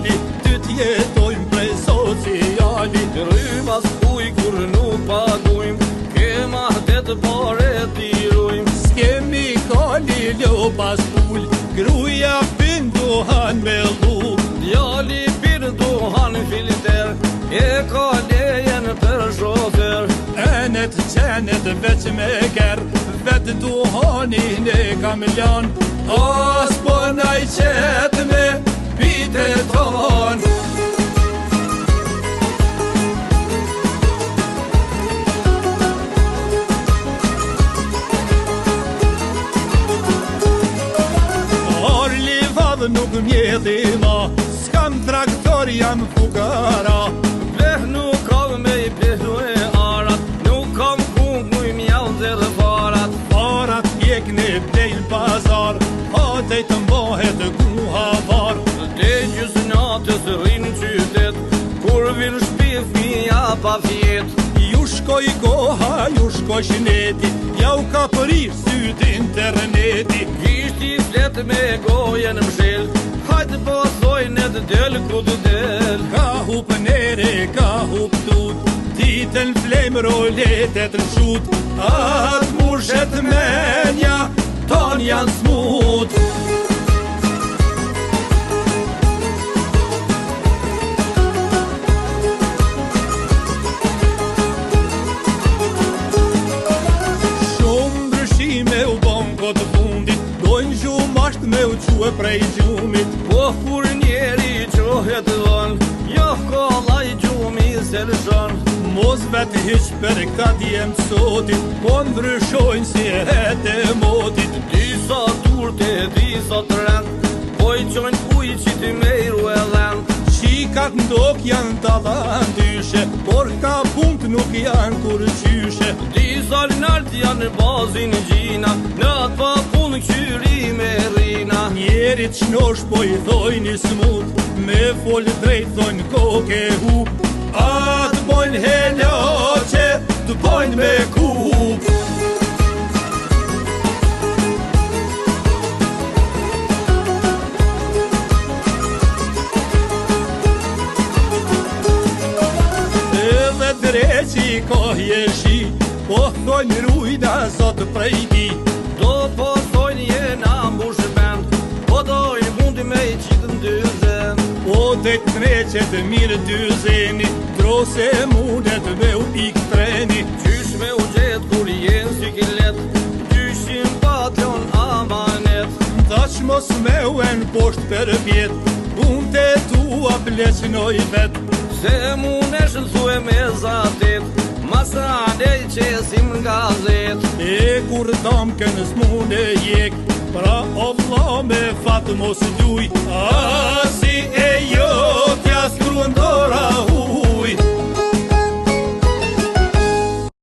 fjali, ty t'jetojmë prej sociali. Rrymas kuj kur nuk pagujmë, kema det pare tirujmë. S'kemi kali lo pas pull, gruja pin duhan me llu. Djali pin duhan filter, e ka lejen për shofer. Enet qenet veç me ker, vet duhanin e kam lan. As po naj qet me pite ton. Orli vadh nuk mjedhi ma, s'kam traktor jam fukara. Veh nuk kam me i plehnu e arat, nuk kam kung mu i mjallë dhe farat. Farat jek në plejnë pazar, hatej të mbohet kuha var. Te gjysë natës rrinë qytet, kur vin shpif mija pa fjet. Ju shkoj koha, ju shkoj shneti, ja u ka përir syt interneti. Gishti flet me gojen mshel, hajtë po thojnë të del ku të del. Ka hup nere, ka hup tut, ditën flem roletet në shut. Atë mushet menja, ton janë smut. Të fundit, dojnë gjumasht me u quë prej gjumit. Po kur njeri qohet dhën, jo kolla i gjumi se lëshon. Mos vet hiq për këta djem sotit, po ndryshojnë si het e motit. Disa turte, disa të rend, po i qojnë ujqit i mejru e dhend. Qikat ndok janë talan dyshe, por ka punt nuk janë kur qyshe. Disa nalt janë bazin gjina, në atë pa pun qyri me rina. Njerit shnosh po i thojnë i smut, me fol drejt thojnë koke hu. Atë bojnë heloqe, të bojnë me kup. Dreqi ka jeshi, po thojnë rujna zot prej ti. Do po thojnë jena mbush bend, po dojnë mundi me i qitën dyzen. Po të treqet mirë dyzeni, drose mundet me u pik treni. Qysh me u gjet kur jenë si kilet, qyshim patjon amanet. Thash mos me uen posht për pjet, unë të tua pleqnoj vet. Se muneshën thue me zatit, masane i qesim nga zet. E kur damken s'mune jek, pra o vla me fat mos luj. Asi e jotja s'kruën dora